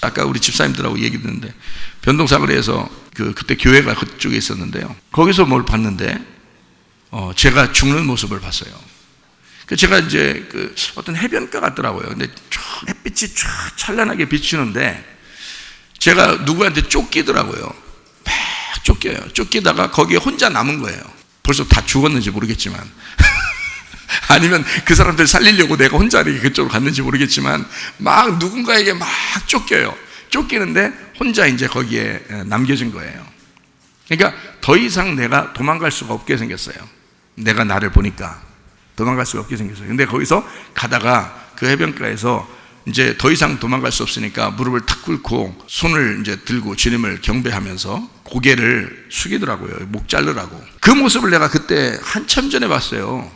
아까 우리 집사님들하고 얘기 듣는데 변동사거리에서 그때 교회가 그쪽에 있었는데요. 거기서 뭘 봤는데 제가 죽는 모습을 봤어요. 제가 이제 어떤 해변가 같더라고요. 근데 햇빛이 쫙 찬란하게 비추는데 제가 누구한테 쫓기더라고요. 막 쫓겨요. 쫓기다가 거기에 혼자 남은 거예요. 벌써 다 죽었는지 모르겠지만 아니면 그 사람들 살리려고 내가 혼자 이렇게 그쪽으로 갔는지 모르겠지만 막 누군가에게 막 쫓겨요. 쫓기는데 혼자 이제 거기에 남겨진 거예요. 그러니까 더 이상 내가 도망갈 수가 없게 생겼어요. 내가 나를 보니까 도망갈 수가 없게 생겼어요. 근데 거기서 가다가 그 해변가에서 이제 더 이상 도망갈 수 없으니까 무릎을 탁 꿇고 손을 이제 들고 주님을 경배하면서 고개를 숙이더라고요. 목 자르라고. 그 모습을 내가 그때 한참 전에 봤어요.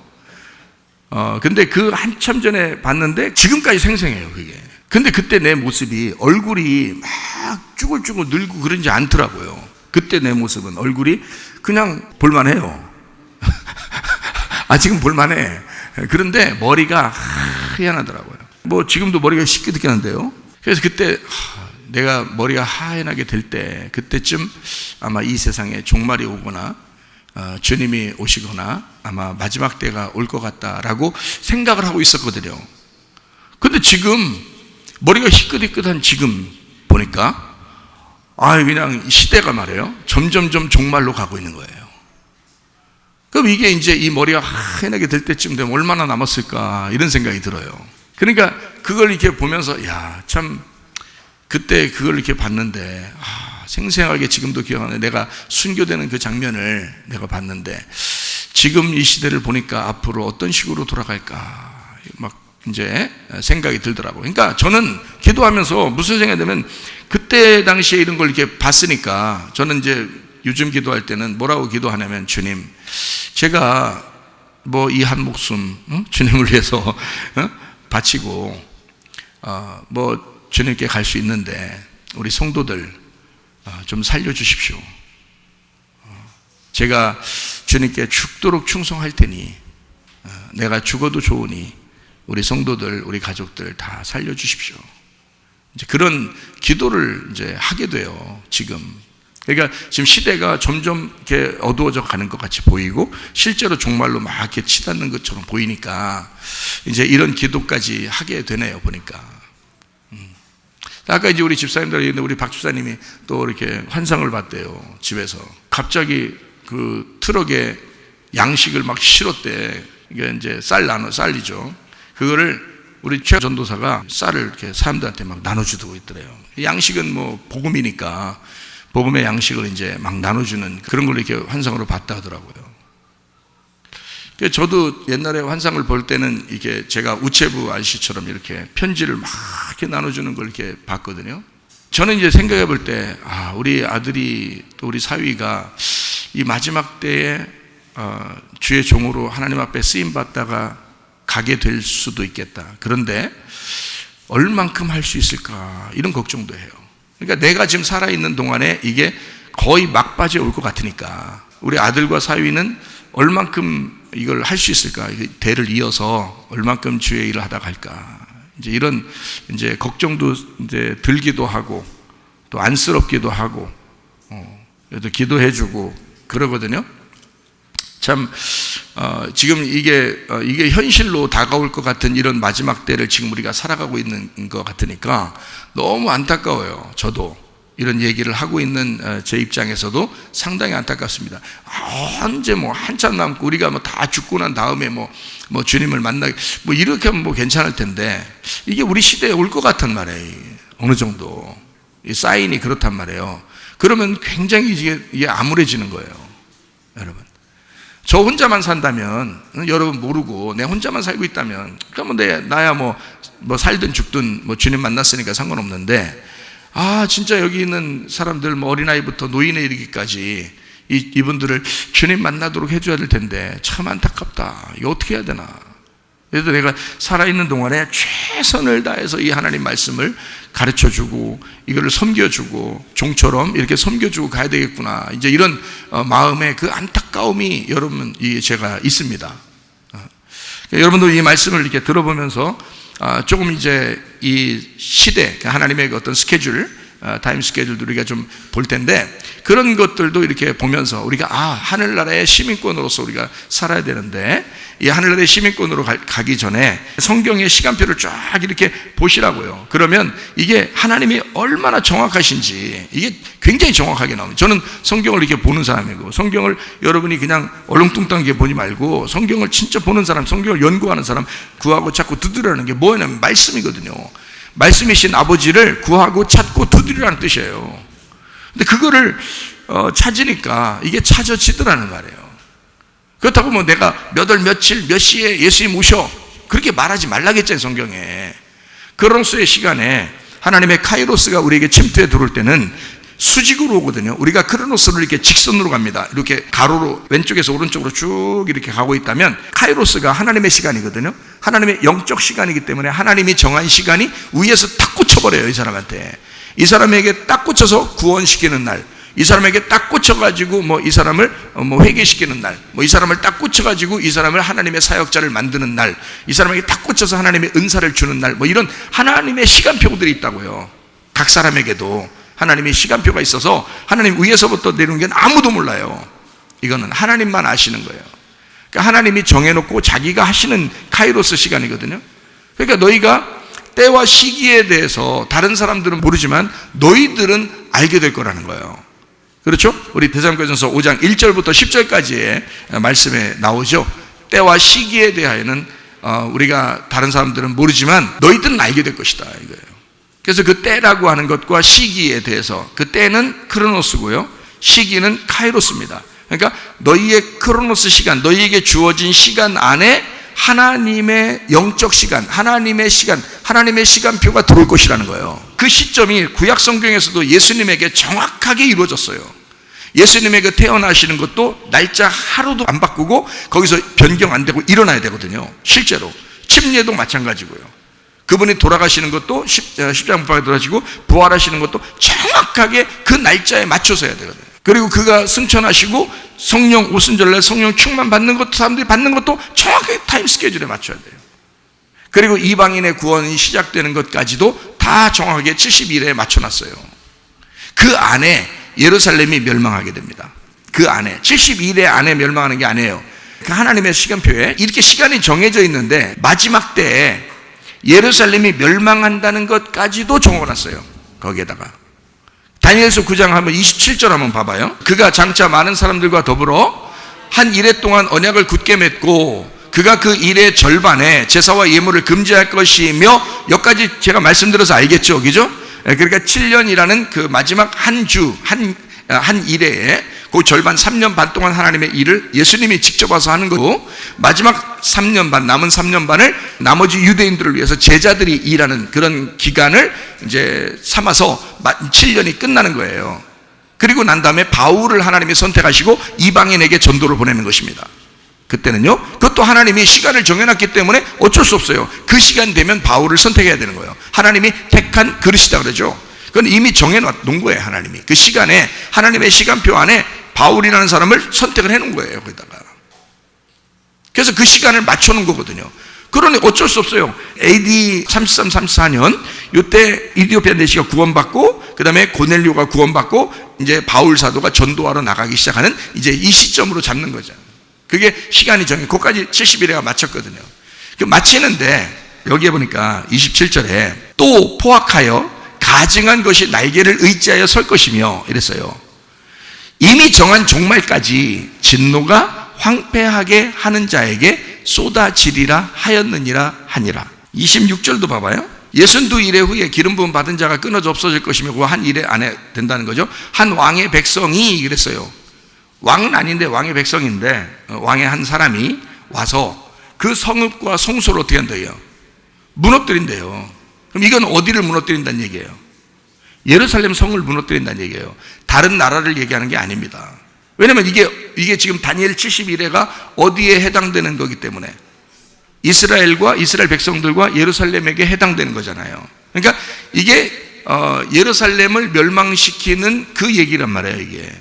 근데 그 한참 전에 봤는데 지금까지 생생해요, 그게. 근데 그때 내 모습이 얼굴이 막 쭈글쭈글 늙고 그러지 않더라고요. 그때 내 모습은 얼굴이 그냥 볼만해요. 지금 볼만해. 그런데 머리가 하얀하더라고요. 뭐 지금도 머리가 시끄럽겠는데요. 그래서 그때 내가 머리가 하얀하게 될 때 그때쯤 아마 이 세상에 종말이 오거나 주님이 오시거나 아마 마지막 때가 올 것 같다라고 생각을 하고 있었거든요. 근데 지금 머리가 희끗희끗한 지금 보니까 그냥 시대가 말이에요. 점점점 종말로 가고 있는 거예요. 그럼 이게 이제 이 머리가 하얀하게 될 때쯤 되면 얼마나 남았을까 이런 생각이 들어요. 그러니까 그걸 이렇게 보면서 참 그때 그걸 이렇게 봤는데 생생하게 지금도 기억하네. 내가 순교되는 그 장면을 내가 봤는데 지금 이 시대를 보니까 앞으로 어떤 식으로 돌아갈까 막 이제 생각이 들더라고요. 그러니까 저는 기도하면서 무슨 생각이 들면 그때 당시에 이런 걸 이렇게 봤으니까 저는 이제 요즘 기도할 때는 뭐라고 기도하냐면 주님, 제가 뭐 이 한 목숨 주님을 위해서 바치고 뭐 주님께 갈 수 있는데 우리 성도들 좀 살려주십시오. 제가 주님께 죽도록 충성할 테니 내가 죽어도 좋으니 우리 성도들, 우리 가족들 다 살려주십시오. 이제 그런 기도를 이제 하게 돼요, 지금. 그러니까 지금 시대가 점점 이렇게 어두워져 가는 것 같이 보이고 실제로 종말로 막 이렇게 치닫는 것처럼 보이니까 이제 이런 기도까지 하게 되네요, 보니까. 아까 이제 우리 집사님들 얘기했는데 우리 박 집사님이 또 이렇게 환상을 봤대요, 집에서. 갑자기 그 트럭에 양식을 막 실었대. 이게 이제 쌀이죠. 그거를 우리 최 전도사가 쌀을 이렇게 사람들한테 막 나눠주고 있더래요. 양식은 뭐 복음이니까 복음의 양식을 이제 막 나눠주는 그런 걸 이렇게 환상으로 봤다 하더라고요. 저도 옛날에 환상을 볼 때는 이게 제가 우체부 아저씨처럼 이렇게 편지를 막 이렇게 나눠주는 걸 이렇게 봤거든요. 저는 이제 생각해 볼 때, 우리 아들이 또 우리 사위가 이 마지막 때에 주의 종으로 하나님 앞에 쓰임 받다가 가게 될 수도 있겠다. 그런데 얼만큼 할 수 있을까 이런 걱정도 해요. 그러니까 내가 지금 살아있는 동안에 이게 거의 막바지에 올 것 같으니까 우리 아들과 사위는 얼만큼 이걸 할 수 있을까? 대를 이어서 얼만큼 주의 일을 하다 갈까? 이제 이런 이제 걱정도 이제 들기도 하고 또 안쓰럽기도 하고 그래도 기도해주고 그러거든요. 참 지금 이게 현실로 다가올 것 같은 이런 마지막 때를 지금 우리가 살아가고 있는 것 같으니까 너무 안타까워요. 저도 이런 얘기를 하고 있는 제 입장에서도 상당히 안타깝습니다. 언제 뭐 한참 남고 우리가 뭐 다 죽고 난 다음에 뭐 주님을 만나기 뭐 이렇게 하면 뭐 괜찮을 텐데 이게 우리 시대에 올 것 같단 말이에요. 어느 정도 이 사인이 그렇단 말이에요. 그러면 굉장히 이게 암울해지는 거예요, 여러분. 저 혼자만 산다면, 여러분 모르고 내 혼자만 살고 있다면, 그러면 나야 뭐 살든 죽든 뭐 주님 만났으니까 상관없는데, 진짜 여기 있는 사람들, 뭐 어린아이부터 노인에 이르기까지 이분들을 주님 만나도록 해줘야 될 텐데, 참 안타깝다. 이거 어떻게 해야 되나. 그래서 내가 살아있는 동안에 최선을 다해서 이 하나님 말씀을 가르쳐주고 이거를 섬겨주고 종처럼 이렇게 섬겨주고 가야 되겠구나. 이제 이런 마음의 그 안타까움이 여러분 제가 있습니다. 여러분도 이 말씀을 이렇게 들어보면서 조금 이제 이 시대, 하나님의 어떤 스케줄, 타임 스케줄도 우리가 좀 볼 텐데, 그런 것들도 이렇게 보면서 우리가 하늘나라의 시민권으로서 우리가 살아야 되는데, 이 하늘나라의 시민권으로 가기 전에 성경의 시간표를 쫙 이렇게 보시라고요. 그러면 이게 하나님이 얼마나 정확하신지 이게 굉장히 정확하게 나옵니다. 저는 성경을 이렇게 보는 사람이고, 성경을 여러분이 그냥 얼렁뚱땅하게 보지 말고 성경을 진짜 보는 사람, 성경을 연구하는 사람, 구하고 찾고 두드리라는 게 뭐냐면 말씀이거든요. 말씀이신 아버지를 구하고 찾고 두드리라는 뜻이에요. 근데 그거를 찾으니까 이게 찾아지더라는 말이에요. 그렇다고 뭐 내가 몇 월 며칠 몇 시에 예수님 오셔 그렇게 말하지 말라겠잖아요, 성경에. 크로노스의 시간에 하나님의 카이로스가 우리에게 침투해 들어올 때는 수직으로 오거든요. 우리가 크로노스를 이렇게 직선으로 갑니다. 이렇게 가로로 왼쪽에서 오른쪽으로 쭉 이렇게 가고 있다면 카이로스가 하나님의 시간이거든요. 하나님의 영적 시간이기 때문에 하나님이 정한 시간이 위에서 딱 꽂혀버려요, 이 사람한테. 이 사람에게 딱 꽂혀서 구원시키는 날, 이 사람에게 딱 꽂혀가지고 뭐 이 사람을 회개시키는 날, 뭐 이 사람을 딱 꽂혀가지고 이 사람을 하나님의 사역자를 만드는 날, 이 사람에게 딱 꽂혀서 하나님의 은사를 주는 날, 뭐 이런 하나님의 시간표들이 있다고요. 각 사람에게도 하나님의 시간표가 있어서 하나님 위에서부터 내려오는 게 아무도 몰라요. 이거는 하나님만 아시는 거예요. 그러니까 하나님이 정해놓고 자기가 하시는 카이로스 시간이거든요. 그러니까 너희가 때와 시기에 대해서 다른 사람들은 모르지만 너희들은 알게 될 거라는 거예요. 그렇죠? 우리 데살로니가전서 5장 1절부터 10절까지의 말씀에 나오죠. 때와 시기에 대하여는 우리가 다른 사람들은 모르지만 너희들은 알게 될 것이다, 이거예요. 그래서 그 때라고 하는 것과 시기에 대해서, 그 때는 크로노스고요, 시기는 카이로스입니다. 그러니까 너희의 크로노스 시간, 너희에게 주어진 시간 안에 하나님의 영적 시간, 하나님의 시간, 하나님의 시간표가 들어올 것이라는 거예요. 그 시점이 구약 성경에서도 예수님에게 정확하게 이루어졌어요. 예수님에게 태어나시는 것도 날짜 하루도 안 바꾸고 거기서 변경 안 되고 일어나야 되거든요. 실제로 침례도 마찬가지고요. 그분이 돌아가시는 것도 십자가 못 박혀 돌아가시고 부활하시는 것도 정확하게 그 날짜에 맞춰서 해야 되거든요. 그리고 그가 승천하시고 성령 오순절날 성령 충만 받는 것도, 사람들이 받는 것도 정확하게 타임 스케줄에 맞춰야 돼요. 그리고 이방인의 구원이 시작되는 것까지도 다 정확하게 70일에 맞춰놨어요. 그 안에 예루살렘이 멸망하게 됩니다. 그 안에 72일 안에 멸망하는 게 아니에요. 그 하나님의 시간표에 이렇게 시간이 정해져 있는데 마지막 때에 예루살렘이 멸망한다는 것까지도 적어놨어요. 거기에다가 다니엘서 9장 한번 27절 한번 봐봐요. 그가 장차 많은 사람들과 더불어 한 이레 동안 언약을 굳게 맺고 그가 그 일의 절반에 제사와 예물을 금지할 것이며, 여기까지 제가 말씀드려서 알겠죠, 그죠? 그러니까 7년이라는 그 마지막 한 주, 한 일에 그 절반 3년 반 동안 하나님의 일을 예수님이 직접 와서 하는 거고, 마지막 3년 반, 남은 3년 반을 나머지 유대인들을 위해서 제자들이 일하는 그런 기간을 이제 삼아서 7년이 끝나는 거예요. 그리고 난 다음에 바울을 하나님이 선택하시고 이방인에게 전도를 보내는 것입니다. 그때는요, 그것도 하나님이 시간을 정해놨기 때문에 어쩔 수 없어요. 그 시간 되면 바울을 선택해야 되는 거예요. 하나님이 택한 그릇이다 그러죠. 그건 이미 정해놓은 거예요. 하나님이 그 시간에, 하나님의 시간표 안에 바울이라는 사람을 선택을 해놓은 거예요, 거기다가. 그래서 그 시간을 맞춰놓은 거거든요. 그러니 어쩔 수 없어요. AD 33, 34년 이때 이디오피아 내시가 구원받고, 그 다음에 고넬료가 구원받고, 이제 바울 사도가 전도하러 나가기 시작하는 이제 이 시점으로 잡는 거죠. 그게 시간이 정해, 그것까지 70일에가 마쳤거든요. 그 마치는데 여기에 보니까 27절에 또 포악하여 가증한 것이 날개를 의지하여 설 것이며 이랬어요. 이미 정한 종말까지 진노가 황폐하게 하는 자에게 쏟아지리라 하였느니라 하니라. 26절도 봐봐요. 62일의 후에 기름 부음 받은 자가 끊어져 없어질 것이며, 그 한 일에 안에 된다는 거죠. 한 왕의 백성이 그랬어요. 왕은 아닌데 왕의 백성인데, 왕의 한 사람이 와서 그 성읍과 성소를 어떻게 한대요? 무너뜨린대요. 그럼 이건 어디를 무너뜨린다는 얘기예요? 예루살렘 성을 무너뜨린다는 얘기예요. 다른 나라를 얘기하는 게 아닙니다. 왜냐면 이게 지금 다니엘 71회가 어디에 해당되는 거기 때문에 이스라엘과 이스라엘 백성들과 예루살렘에게 해당되는 거잖아요. 그러니까 이게 예루살렘을 멸망시키는 그 얘기란 말이에요. 이게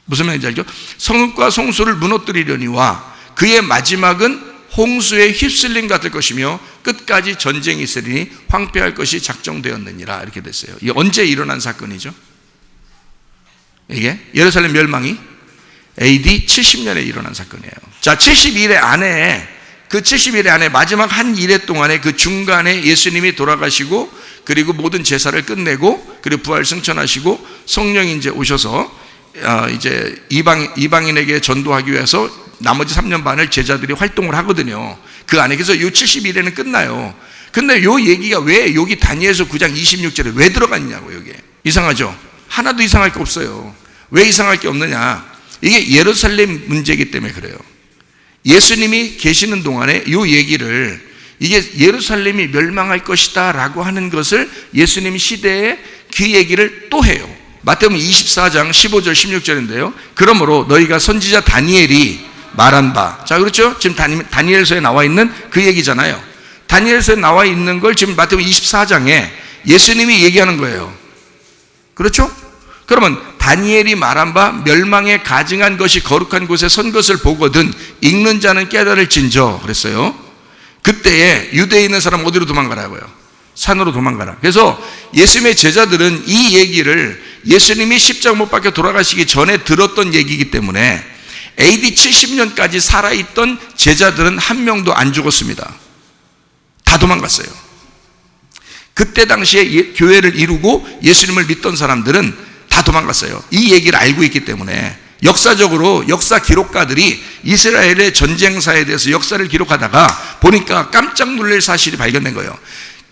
무슨 말인지 알죠? 성읍과 성소를 무너뜨리려니와 그의 마지막은 홍수에 휩쓸림 같을 것이며 끝까지 전쟁이 있으리니 황폐할 것이 작정되었느니라. 이렇게 됐어요. 이게 언제 일어난 사건이죠? 이게 예루살렘 멸망이 AD 70년에 일어난 사건이에요. 자, 70일의 안에, 그 70일의 안에 마지막 한 일회 동안에 그 중간에 예수님이 돌아가시고, 그리고 모든 제사를 끝내고, 그리고 부활 승천하시고, 성령이 이제 오셔서 이제 이방인에게 전도하기 위해서 나머지 3년 반을 제자들이 활동을 하거든요. 그 안에. 그래서 이 70일에는 끝나요. 근데 요 얘기가 왜 여기 다니엘서 9장 26절에 왜 들어갔냐고. 여기 이상하죠? 하나도 이상할 게 없어요. 왜 이상할 게 없느냐? 이게 예루살렘 문제이기 때문에 그래요. 예수님이 계시는 동안에 이 얘기를, 이게 예루살렘이 멸망할 것이다 라고 하는 것을 예수님 시대에 그 얘기를 또 해요. 마태복음 24장 15절 16절인데요. 그러므로 너희가 선지자 다니엘이 말한 바, 자, 그렇죠? 지금 다니엘서에 나와 있는 그 얘기잖아요. 다니엘서에 나와 있는 걸 지금 마태복음 24장에 예수님이 얘기하는 거예요. 그렇죠? 그러면 다니엘이 말한 바 멸망에 가증한 것이 거룩한 곳에 선 것을 보거든 읽는 자는 깨달을진저 그랬어요. 그때에 유대에 있는 사람 어디로 도망가라고요? 산으로 도망가라. 그래서 예수님의 제자들은 이 얘기를 예수님이 십자가 못 박혀 돌아가시기 전에 들었던 얘기이기 때문에 AD 70년까지 살아있던 제자들은 한 명도 안 죽었습니다. 다 도망갔어요. 그때 당시에 교회를 이루고 예수님을 믿던 사람들은 다 도망갔어요. 이 얘기를 알고 있기 때문에. 역사적으로 역사 기록가들이 이스라엘의 전쟁사에 대해서 역사를 기록하다가 보니까 깜짝 놀랄 사실이 발견된 거예요.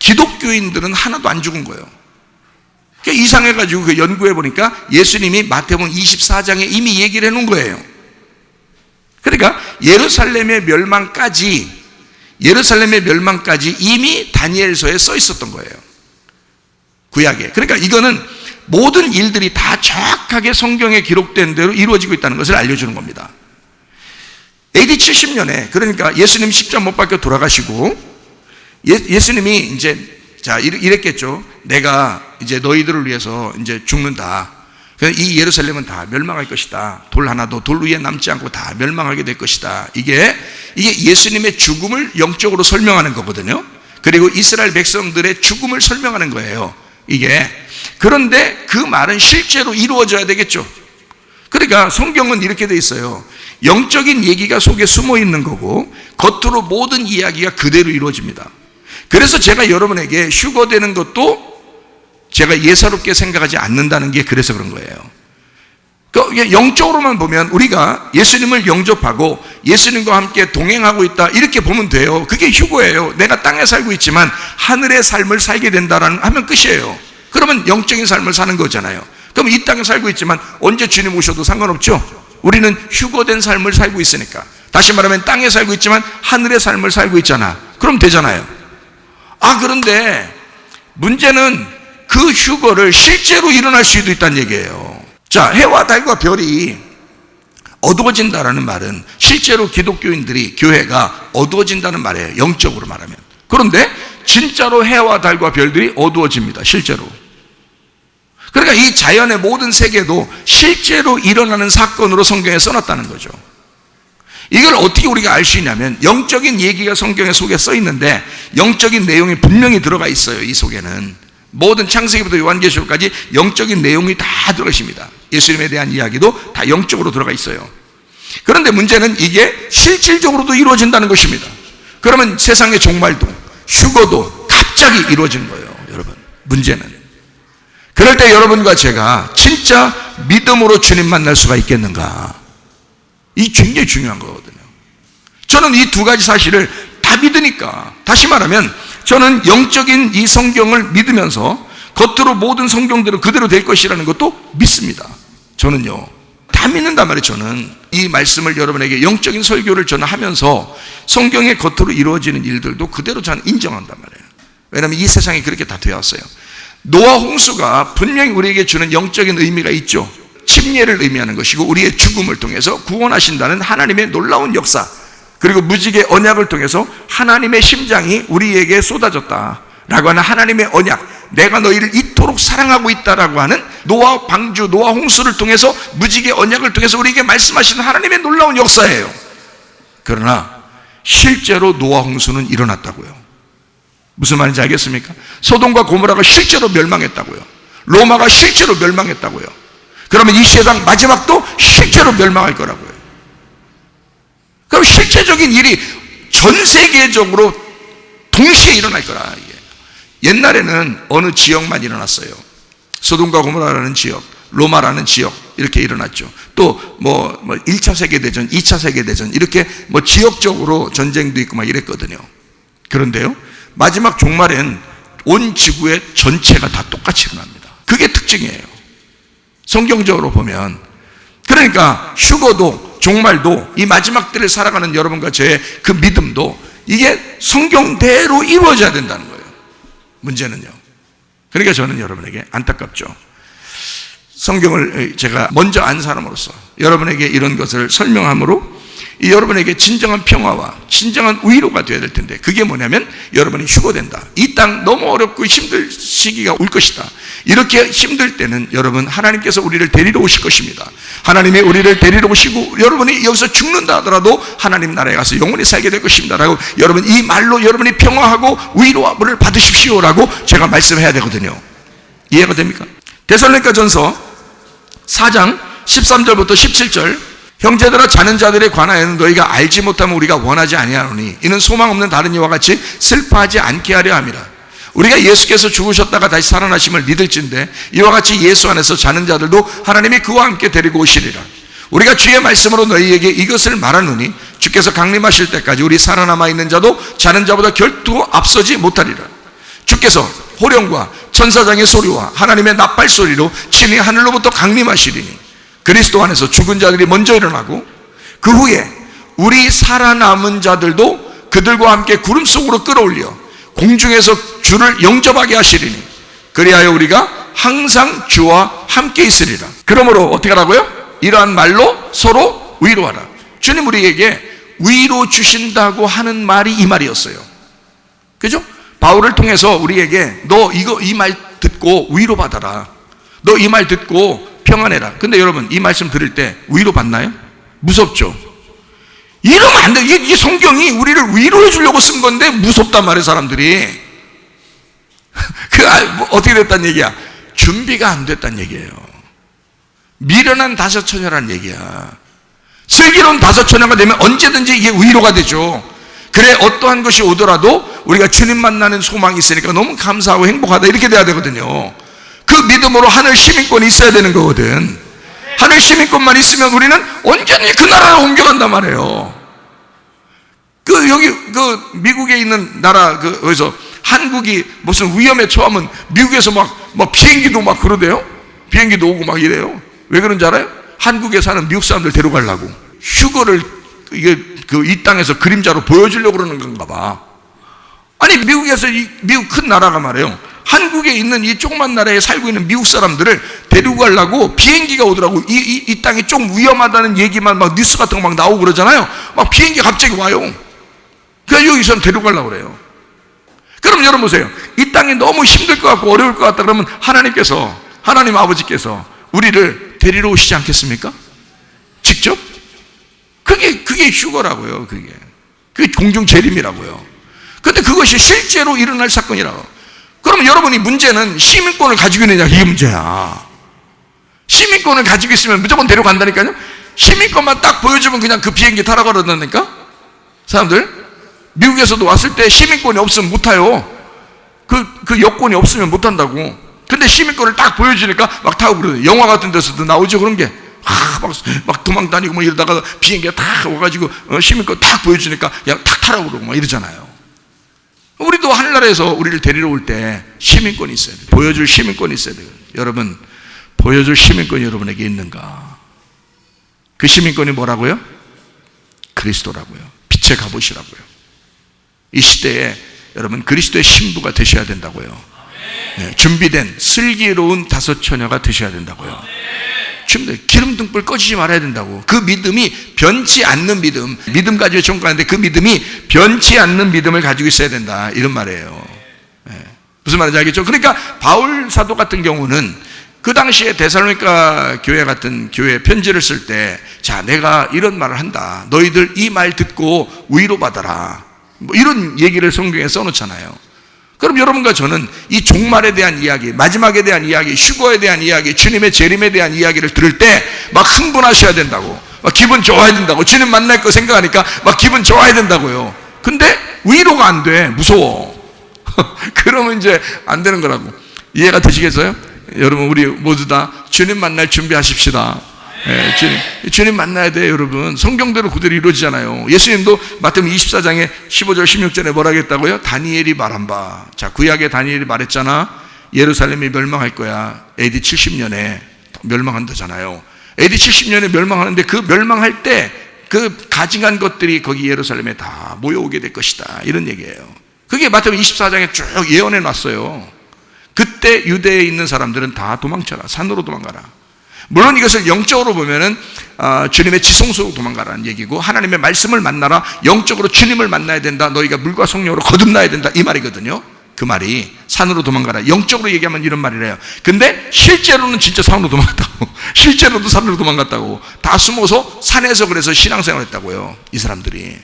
기독교인들은 하나도 안 죽은 거예요. 이상해가지고 그 연구해 보니까 예수님이 마태복음 24장에 이미 얘기를 해놓은 거예요. 그러니까 예루살렘의 멸망까지 이미 다니엘서에 써 있었던 거예요. 구약에. 그러니까 이거는 모든 일들이 다 정확하게 성경에 기록된 대로 이루어지고 있다는 것을 알려주는 겁니다. AD 70년에, 그러니까 예수님 십자가 못 박혀 돌아가시고, 예수님이 이제, 자, 이랬겠죠. 내가 이제 너희들을 위해서 이제 죽는다. 이 예루살렘은 다 멸망할 것이다. 돌 하나도 돌 위에 남지 않고 다 멸망하게 될 것이다. 이게 예수님의 죽음을 영적으로 설명하는 거거든요. 그리고 이스라엘 백성들의 죽음을 설명하는 거예요. 이게. 그런데 그 말은 실제로 이루어져야 되겠죠. 그러니까 성경은 이렇게 돼 있어요. 영적인 얘기가 속에 숨어 있는 거고 겉으로 모든 이야기가 그대로 이루어집니다. 그래서 제가 여러분에게 휴거되는 것도 제가 예사롭게 생각하지 않는다는 게 그래서 그런 거예요. 그러니까 영적으로만 보면 우리가 예수님을 영접하고 예수님과 함께 동행하고 있다 이렇게 보면 돼요. 그게 휴거예요. 내가 땅에 살고 있지만 하늘의 삶을 살게 된다라는 하면 끝이에요. 그러면 영적인 삶을 사는 거잖아요. 그럼 이 땅에 살고 있지만 언제 주님 오셔도 상관없죠. 우리는 휴거된 삶을 살고 있으니까. 다시 말하면 땅에 살고 있지만 하늘의 삶을 살고 있잖아. 그럼 되잖아요. 그런데 문제는 그 휴거를 실제로 일어날 수도 있다는 얘기예요. 자, 해와 달과 별이 어두워진다라는 말은 실제로 기독교인들이, 교회가 어두워진다는 말이에요. 영적으로 말하면. 그런데 진짜로 해와 달과 별들이 어두워집니다. 실제로. 그러니까 이 자연의 모든 세계도 실제로 일어나는 사건으로 성경에 써놨다는 거죠. 이걸 어떻게 우리가 알 수 있냐면 영적인 얘기가 성경에 속에 써 있는데 영적인 내용이 분명히 들어가 있어요. 이 속에는 모든 창세기부터 요한계시록까지 영적인 내용이 다 들어가 있습니다. 예수님에 대한 이야기도 다 영적으로 들어가 있어요. 그런데 문제는 이게 실질적으로도 이루어진다는 것입니다. 그러면 세상의 종말도 휴거도 갑자기 이루어지는 거예요. 여러분, 문제는 그럴 때 여러분과 제가 진짜 믿음으로 주님 만날 수가 있겠는가? 이 굉장히 중요한 거거든요. 저는 이 두 가지 사실을 다 믿으니까, 다시 말하면 저는 영적인 이 성경을 믿으면서 겉으로 모든 성경대로 그대로 될 것이라는 것도 믿습니다. 저는요, 다 믿는단 말이에요. 저는 이 말씀을 여러분에게 영적인 설교를 저는 하면서 성경의 겉으로 이루어지는 일들도 그대로 저는 인정한단 말이에요. 왜냐하면 이 세상이 그렇게 다 되었어요. 노아 홍수가 분명히 우리에게 주는 영적인 의미가 있죠. 침례를 의미하는 것이고 우리의 죽음을 통해서 구원하신다는 하나님의 놀라운 역사, 그리고 무지개 언약을 통해서 하나님의 심장이 우리에게 쏟아졌다라고 하는 하나님의 언약, 내가 너희를 이토록 사랑하고 있다라고 하는 노아 방주, 노아 홍수를 통해서 무지개 언약을 통해서 우리에게 말씀하시는 하나님의 놀라운 역사예요. 그러나 실제로 노아 홍수는 일어났다고요. 무슨 말인지 알겠습니까? 소돔과 고모라가 실제로 멸망했다고요. 로마가 실제로 멸망했다고요. 그러면 이 세상 마지막도 실제로 멸망할 거라고요. 그럼 실제적인 일이 전 세계적으로 동시에 일어날 거라. 이게. 옛날에는 어느 지역만 일어났어요. 소돔과 고모라라는 지역, 로마라는 지역 이렇게 일어났죠. 또 뭐 1차 세계대전, 2차 세계대전 이렇게 뭐 지역적으로 전쟁도 있고 막 이랬거든요. 그런데요, 마지막 종말엔 온 지구의 전체가 다 똑같이 일어납니다. 그게 특징이에요. 성경적으로 보면. 그러니까 휴거도 종말도 이 마지막 때를 살아가는 여러분과 저의 그 믿음도 이게 성경대로 이루어져야 된다는 거예요. 문제는요. 그러니까 저는 여러분에게 안타깝죠. 성경을 제가 먼저 안 사람으로서 여러분에게 이런 것을 설명함으로 이 여러분에게 진정한 평화와 진정한 위로가 되어야 될 텐데, 그게 뭐냐면 여러분이 휴거된다. 이 땅 너무 어렵고 힘들 시기가 올 것이다. 이렇게 힘들 때는 여러분, 하나님께서 우리를 데리러 오실 것입니다. 하나님이 우리를 데리러 오시고 여러분이 여기서 죽는다 하더라도 하나님 나라에 가서 영원히 살게 될 것입니다 라고, 여러분 이 말로 여러분이 평화하고 위로를 받으십시오 라고 제가 말씀해야 되거든요. 이해가 됩니까? 데살로니가전서 4장 13절부터 17절, 형제들아, 자는 자들에 관하여는 너희가 알지 못하면 우리가 원하지 아니하노니 이는 소망 없는 다른 이와 같이 슬퍼하지 않게 하려 함이라. 우리가 예수께서 죽으셨다가 다시 살아나심을 믿을진대 이와 같이 예수 안에서 자는 자들도 하나님이 그와 함께 데리고 오시리라. 우리가 주의 말씀으로 너희에게 이것을 말하노니 주께서 강림하실 때까지 우리 살아남아 있는 자도 자는 자보다 결코 앞서지 못하리라. 주께서 호령과 천사장의 소리와 하나님의 나팔 소리로 친히 하늘로부터 강림하시리니 그리스도 안에서 죽은 자들이 먼저 일어나고 그 후에 우리 살아남은 자들도 그들과 함께 구름 속으로 끌어올려 공중에서 주를 영접하게 하시리니 그리하여 우리가 항상 주와 함께 있으리라. 그러므로 어떻게 하라고요? 이러한 말로 서로 위로하라. 주님 우리에게 위로 주신다고 하는 말이 이 말이었어요. 그죠? 바울을 통해서 우리에게 너 이 말 듣고 위로받아라. 너 이 말 듣고 평안해라. 근데 여러분, 이 말씀 들을 때 위로받나요? 무섭죠? 이러면 안 돼. 이 성경이 우리를 위로해 주려고 쓴 건데 무섭단 말이에요, 사람들이. 어떻게 됐단 얘기야? 준비가 안 됐단 얘기예요. 미련한 다섯 처녀란 얘기야. 슬기로운 다섯 처녀가 되면 언제든지 이게 위로가 되죠. 그래, 어떠한 것이 오더라도 우리가 주님 만나는 소망이 있으니까 너무 감사하고 행복하다, 이렇게 돼야 되거든요. 그 믿음으로 하늘 시민권이 있어야 되는 거거든. 하늘 시민권만 있으면 우리는 언제든지 그 나라로 옮겨간단 말이에요. 여기 미국에 있는 나라 거기서 한국이 무슨 위험에 처하면 미국에서 막 비행기도 막 그러대요. 비행기도 오고 막 이래요. 왜 그런지 알아요? 한국에 사는 미국 사람들 데려가려고. 휴거를 이 땅에서 그림자로 보여주려고 그러는 건가 봐. 아니, 미국에서 미국 큰 나라가 말이에요. 한국에 있는 이 조그만 나라에 살고 있는 미국 사람들을 데리고 가려고 비행기가 오더라고. 이 땅이 좀 위험하다는 얘기만 막 뉴스 같은 거 막 나오고 그러잖아요. 막 비행기 갑자기 와요. 그래서 여기 사람 데리고 가려고 그래요. 그럼 여러분 보세요. 이 땅이 너무 힘들 것 같고 어려울 것 같다 그러면 하나님 아버지께서 우리를 데리러 오시지 않겠습니까? 직접? 그게 휴거라고요. 그게 공중 재림이라고요. 근데 그것이 실제로 일어날 사건이라고. 그럼 여러분이 문제는 시민권을 가지고 있느냐, 이게 문제야. 시민권을 가지고 있으면 무조건 데려간다니까요. 시민권만 딱 보여주면 그냥 그 비행기 타라고 그러다니까. 사람들 미국에서도 왔을 때 시민권이 없으면 못 타요. 그 여권이 없으면 못 탄다고. 근데 시민권을 딱 보여주니까 막 타고 그러요. 영화 같은 데서도 나오죠, 그런 게. 막 도망 다니고 막 이러다가 비행기가 탁 와가지고 시민권 딱 보여주니까 그냥 탁 타라고 그러고 막 이러잖아요. 우리도 하늘나라에서 우리를 데리러 올 때 시민권이 있어야 돼요. 보여줄 시민권이 있어야 돼요. 여러분, 보여줄 시민권이 여러분에게 있는가? 그 시민권이 뭐라고요? 그리스도라고요. 빛의 갑옷이라고요. 이 시대에 여러분 그리스도의 신부가 되셔야 된다고요. 네, 준비된 슬기로운 다섯 처녀가 되셔야 된다고요. 기름등불 꺼지지 말아야 된다고. 그 믿음이 변치 않는 믿음 가지고 전가하는데 그 믿음이 변치 않는 믿음을 가지고 있어야 된다, 이런 말이에요. 네. 무슨 말인지 알겠죠? 그러니까 바울 사도 같은 경우는 그 당시에 데살로니가 교회 같은 교회에 편지를 쓸 때, 자, 내가 이런 말을 한다. 너희들 이 말 듣고 위로받아라. 뭐 이런 얘기를 성경에 써놓잖아요. 그럼 여러분과 저는 이 종말에 대한 이야기, 마지막에 대한 이야기, 휴거에 대한 이야기, 주님의 재림에 대한 이야기를 들을 때 막 흥분하셔야 된다고, 막 기분 좋아야 된다고, 주님 만날 거 생각하니까 막 기분 좋아야 된다고요. 근데 위로가 안 돼. 무서워. 그러면 이제 안 되는 거라고. 이해가 되시겠어요? 여러분, 우리 모두 다 주님 만날 준비하십시다. 주님 만나야 돼요, 여러분. 성경대로 그대로 이루어지잖아요. 예수님도 마태복음 24장에 15절 16절에 뭐라 했다고요? 다니엘이 말한 바. 자, 구약의 다니엘이 말했잖아. 예루살렘이 멸망할 거야. AD 70년에 멸망한다잖아요. AD 70년에 멸망하는데, 그 멸망할 때 그 가증한 것들이 거기 예루살렘에 다 모여오게 될 것이다, 이런 얘기예요. 그게 마태복음 24장에 쭉 예언해 놨어요. 그때 유대에 있는 사람들은 다 도망쳐라. 산으로 도망가라. 물론 이것을 영적으로 보면은 주님의 지성소로 도망가라는 얘기고, 하나님의 말씀을 만나라. 영적으로 주님을 만나야 된다. 너희가 물과 성령으로 거듭나야 된다, 이 말이거든요. 그 말이 산으로 도망가라. 영적으로 얘기하면 이런 말이래요. 근데 실제로는 진짜 산으로 도망갔다고. 실제로도 산으로 도망갔다고. 다 숨어서 산에서 그래서 신앙생활을 했다고요, 이 사람들이.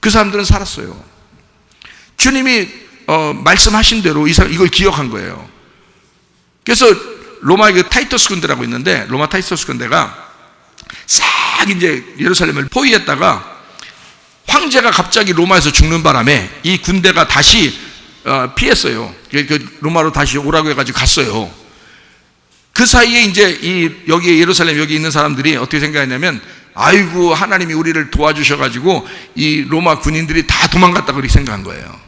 그 사람들은 살았어요. 주님이 말씀하신 대로 이걸 기억한 거예요. 그래서 로마의 그 타이터스 군대라고 있는데, 로마 타이터스 군대가 싹 이제 예루살렘을 포위했다가 황제가 갑자기 로마에서 죽는 바람에 이 군대가 다시 피했어요. 로마로 다시 오라고 해가지고 갔어요. 그 사이에 이제 여기 예루살렘 여기 있는 사람들이 어떻게 생각했냐면, 아이고, 하나님이 우리를 도와주셔가지고 이 로마 군인들이 다 도망갔다고 그렇게 생각한 거예요.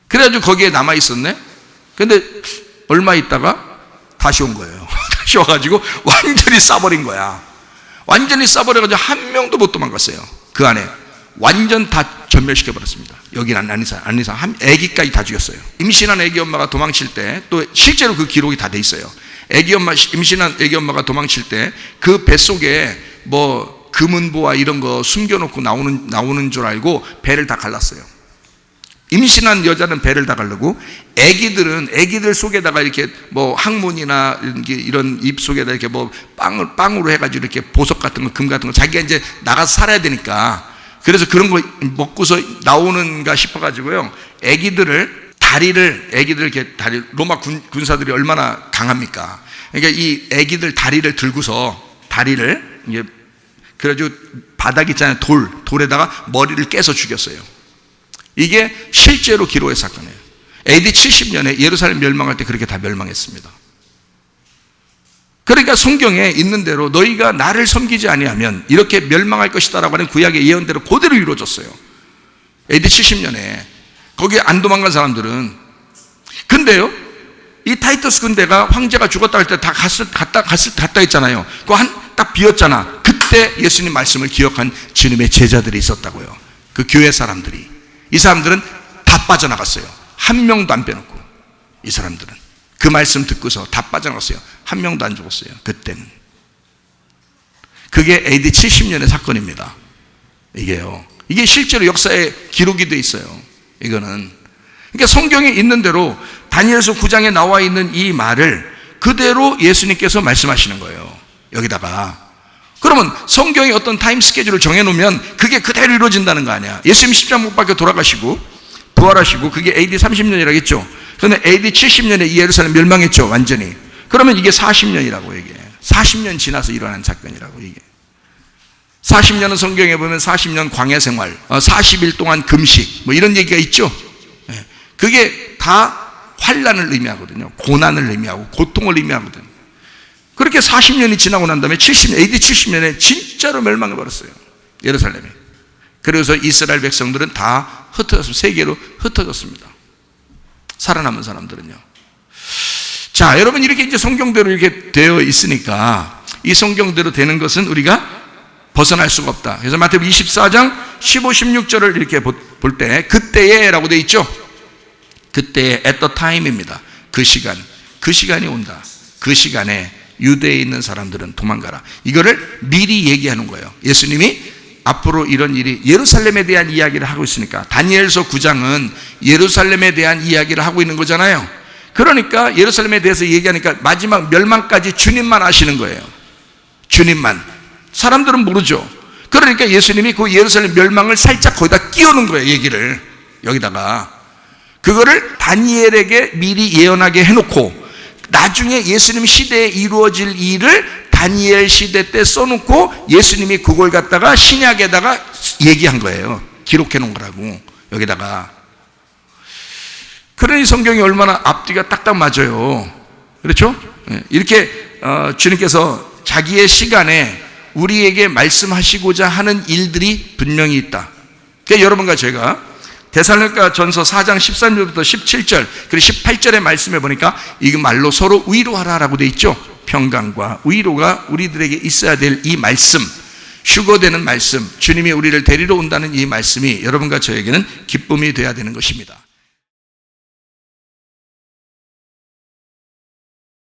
그래가지고 거기에 남아 있었네. 근데 얼마 있다가 다시 온 거예요. 다시 와가지고 완전히 싸버린 거야. 완전히 싸버려가지고 한 명도 못 도망갔어요. 그 안에 완전 다 전멸시켜버렸습니다. 여기는 아닌 이상 한 아기까지 다 죽였어요. 임신한 아기 엄마가 도망칠 때, 또 실제로 그 기록이 다 돼 있어요. 임신한 아기 엄마가 도망칠 때 그 뱃속에 뭐 금은보와 이런 거 숨겨놓고 나오는 줄 알고 배를 다 갈랐어요. 임신한 여자는 배를 다 가르고, 애기들 속에다가 이렇게 뭐 항문이나 이런 입 속에다 이렇게 뭐 빵으로 해가지고 이렇게 보석 같은 거, 금 같은 거, 자기가 이제 나가서 살아야 되니까, 그래서 그런 거 먹고서 나오는가 싶어가지고요, 애기들 이렇게 로마 군사들이 얼마나 강합니까? 그러니까 이 애기들 다리를 들고서, 다리를 이제 그래가지고 바닥 있잖아요, 돌에다가 머리를 깨서 죽였어요. 이게 실제로 기록의 사건이에요. AD 70년에 예루살렘 멸망할 때 그렇게 다 멸망했습니다. 그러니까 성경에 있는 대로 너희가 나를 섬기지 아니하면 이렇게 멸망할 것이다 라고 하는 구약의 예언대로 그대로 이루어졌어요. AD 70년에 거기에 안 도망간 사람들은. 근데요, 이 타이터스 군대가 황제가 죽었다 할 때 다 갔다 했잖아요. 그거 딱 비었잖아. 그때 예수님 말씀을 기억한 주님의 제자들이 있었다고요. 그 교회 사람들이. 이 사람들은 다 빠져나갔어요. 한 명도 안 빼놓고. 이 사람들은 그 말씀 듣고서 다 빠져나갔어요. 한 명도 안 죽었어요. 그때는. 그게 AD 70년의 사건입니다. 이게 실제로 역사에 기록이 돼 있어요. 이거는. 그러니까 성경에 있는 대로 다니엘서 9장에 나와 있는 이 말을 그대로 예수님께서 말씀하시는 거예요. 여기다가. 그러면 성경에 어떤 타임 스케줄을 정해놓으면 그게 그대로 이루어진다는 거 아니야. 예수님 십자가 못 박혀 돌아가시고 부활하시고, 그게 AD 30년이라겠죠. 그런데 AD 70년에 이 예루살렘 멸망했죠, 완전히. 그러면 이게 40년이라고 이게. 40년 지나서 일어난 사건이라고 이게. 40년은 성경에 보면 40년 광야 생활, 40일 동안 금식, 뭐 이런 얘기가 있죠. 그게 다 환난을 의미하거든요. 고난을 의미하고 고통을 의미하거든요. 그렇게 40년이 지나고 난 다음에 AD 70년에 진짜로 멸망해버렸어요, 예루살렘이. 그래서 이스라엘 백성들은 다 흩어졌습니다. 세계로 흩어졌습니다. 살아남은 사람들은요. 자, 여러분, 이렇게 이제 성경대로 이렇게 되어 있으니까 이 성경대로 되는 것은 우리가 벗어날 수가 없다. 그래서 마태복음 24장 15, 16절을 이렇게 볼 때 그때에 라고 되어 있죠. 그때에 at the time입니다. 그 시간이 온다. 그 시간에 유대에 있는 사람들은 도망가라. 이거를 미리 얘기하는 거예요. 예수님이 앞으로 이런 일이, 예루살렘에 대한 이야기를 하고 있으니까. 다니엘서 9장은 예루살렘에 대한 이야기를 하고 있는 거잖아요. 그러니까 예루살렘에 대해서 얘기하니까 마지막 멸망까지 주님만 아시는 거예요. 주님만. 사람들은 모르죠. 그러니까 예수님이 그 예루살렘 멸망을 살짝 거기다 끼우는 거예요, 얘기를. 여기다가. 그거를 다니엘에게 미리 예언하게 해놓고 나중에 예수님 시대에 이루어질 일을 다니엘 시대 때 써놓고 예수님이 그걸 갖다가 신약에다가 얘기한 거예요. 기록해 놓은 거라고, 여기다가. 그러니 성경이 얼마나 앞뒤가 딱딱 맞아요. 그렇죠? 이렇게 주님께서 자기의 시간에 우리에게 말씀하시고자 하는 일들이 분명히 있다. 그러니까 여러분과 제가 데살로니가 전서 4장 13절부터 17절 그리고 18절의 말씀에 보니까 이 말로 서로 위로하라라고 되어 있죠. 평강과 위로가 우리들에게 있어야 될 이 말씀, 휴거되는 말씀, 주님이 우리를 데리러 온다는 이 말씀이 여러분과 저에게는 기쁨이 되어야 되는 것입니다.